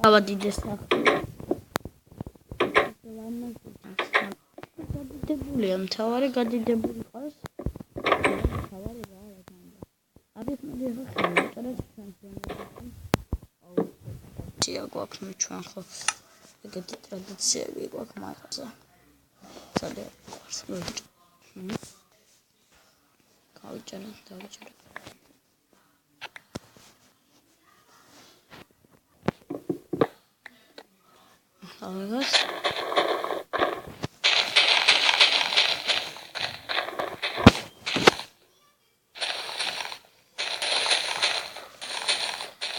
გავადიდეს ახლა. გადიდებულია, მთავარი გადიდებული ყავს. მთავარი რა განდა. არის მოდი ახლა ხემოწერა ჩვენს გვაქვს მე ჩვენ ხო ეგეთი ტრადიციები გვაქვს მაგაზე. ძალიან გვაქვს. დავიჭერე. ავიღოს.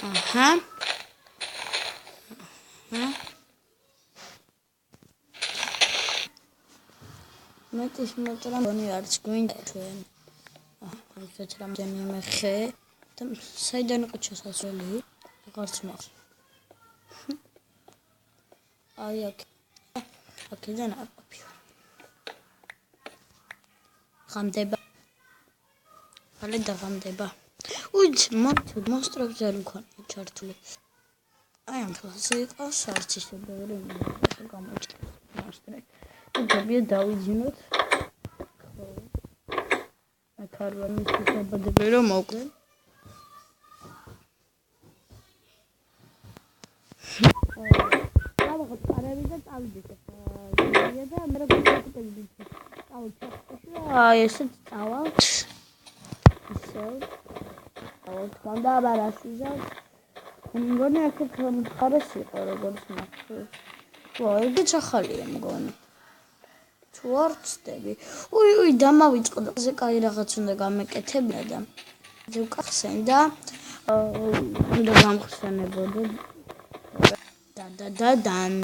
აჰა. მეტის მოწერა მგონი არც გვინდა ჩვენ. ამიტომ რამდენიმე ხე და საიდან იყო შესასვლელი? აღარც მაქვს. აი აქედან არ ყოფილა. ღამდება. ხალე დაღამდება. უიც მოსტრებს არ მქონია ჩართული. აი ამ ფასი იყოს არც ისე ბევრი გამოჭრა მოსტრე. დებია დავიძინოთ. ხო. აქ არ ვარ მის შედაბადები რომ მოკლე. დავაღებ პარები და წავიდეთ. ია და მე როგორ აი ესეც წავალთ. ისე. განდაბარასიზა. მგონი აქეთ მხარეს იყო როგორც მახსოვს. ვაი, ჩახალია მგონი. თუ არ ვწდები. უი, დამავიწყო და ზე კაი რაღაც უნდა გამეკეთებინა და ვკახსენდა. უნდა გამხსენებოდე. დან.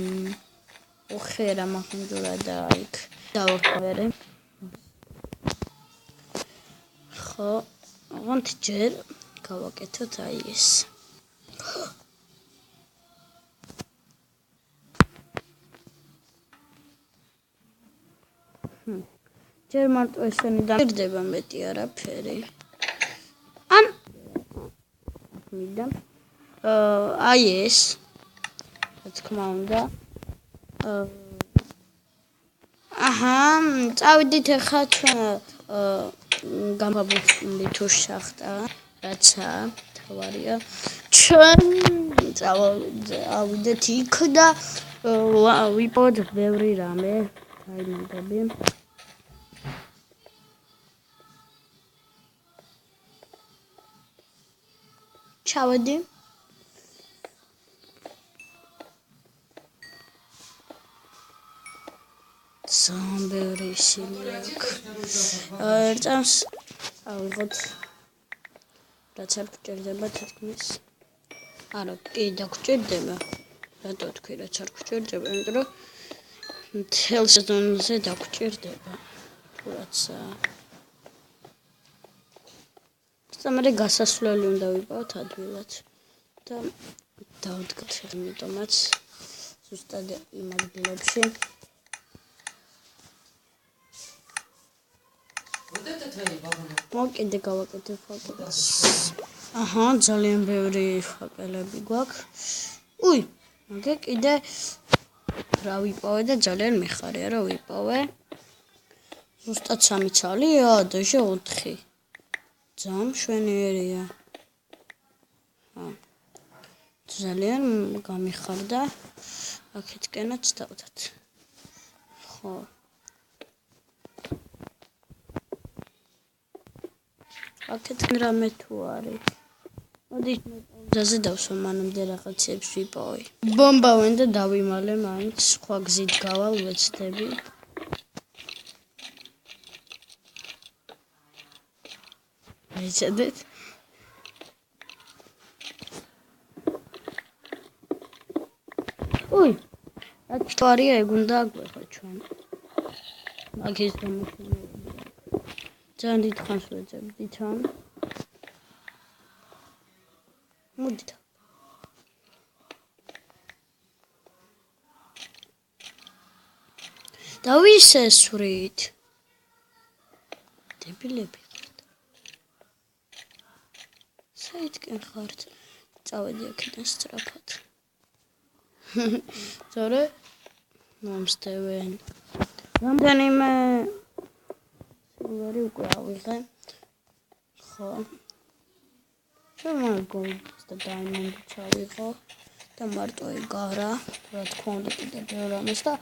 ოხერა მაგუნჯურა და იქ დავხერე. ხო, აღონთ ჯერ გავაკეთოთ აი ეს. ჯერ მარტო ესენი დამჭირდება მეტი არაფერი. ან მიდა აი ეს რა თქმა უნდა აჰა წავიდით ახლა ჩვენ გამაბუთული თუ შახტა რაცა თავარია ჩვენ წავიდეთ იქ და ვიპოვოთ ბევრი რამე დაიმაგები ჩავედი Somebody silk. Ertams ავიღოთ რაც არ გჭირდება თითქმის. არა, კი დაგჭირდება. რატო თქვი რაც არ გჭირდება? იმიტომ რომ მთელ სეზონზე დაგჭირდება. თურაცა. სამარე გასასვლელი უნდა ვიპოვოთ ადვილად. და დავდგათ ამიტომაც ზუსტად იმ ადგილებში. მოკიდე გავაკეთე ფაკელს. აჰა, ძალიან ბევრი ფაკელები გვაქვს. უი, მაგე კიდე რა ვიპოვე და ძალიან მიხარია რომ ვიპოვე. ზუსტად 3 ცალია, დაშე 4. ძალიან მშვენიერია. ძალიან გამიხარდა. აქეთკენაც დავდათ. ხო. აქეთ რამე თუ არის. მოდი პაუზაზე დავსვამ მანამდე რაღაცებს ვიპოვე. ბომბავენ და დავიმალე მაინც სხვა გზით გავალ ვეცდები. ეცადეთ. უი. რაც თორია ეგ უნდა აგვეხო ჩვენ. მაგის დამოქმედება. ძალიან დიდ ხანს ვეძებდი თან. მოდით. დავისესვრით. დებილები ხართ. საითკენ ხართ? წავედი აქედან სწრაფად. ზორე მომსდევენ. რამდენიმე სილვერი უკვე ავიღე. ხო. შემო გოლდს და დაიმონდი ჩავიღო და მარტო იგარა, რა თქმა უნდა კიდე ბევრ ამას და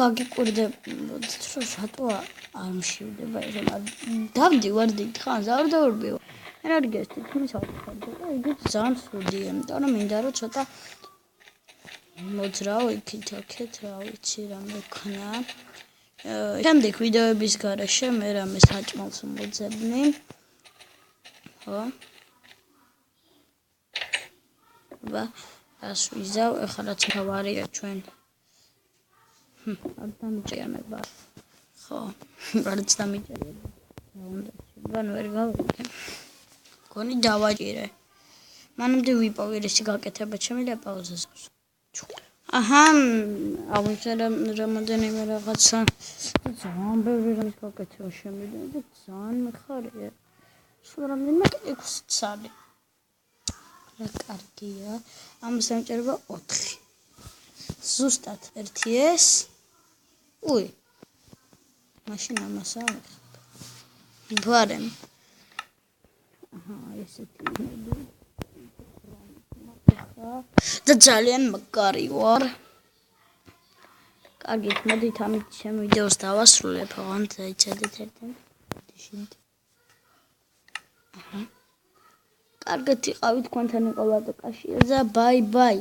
გაგიკვირდებოდ, რომ რატო არ მშივდება ეს, დავდივარ დიდ ხანს, არ დავდივარ. ენერგიას თითქმის არ ვხარდა და იგი ძალიან სრუდია, იმიტომ რომ მინდა რომ ცოტა მოძრაო იქით-აქეთ, რა ვიცი, რა მექნა. შემდეგ ვიდეოების გარეშე მე რამე საჭმელს მოძებნი. ხო? ას ვიზავ, ეხლა რაც თავარია ჩვენ. არ დამიჭიანება. ხო, არც დამიჭიანება. რა უნდა შეგან ვერ გავიგე. გონი დავაჭირე. მანამდე ვიპოვე რისი გაკეთება ჩემი და პაუზას. აჰა, ავიღე რამოდენიმე რაღაცა. ძალიან ბევრი რამის გაკეთება შემიძლია და ძალიან მიხარია. სულ რამდენიმე 6 წელი. რა კარგია. ამას ამჭირება 4. ზუსტად 1 ეს. უი. მაშინ ამას ავიღე. ვარემ. აჰა, ესეთი. და ძალიან მაგარი ვარ. კარგით, მოდით ამით ჩემ ვიდეოს დავასრულებ, ოღონდ დაიცადეთ ერთად. აჰა. კარგად იყავით, თქვენთან იყო ლატო კაშიაძე, ბაი ბაი.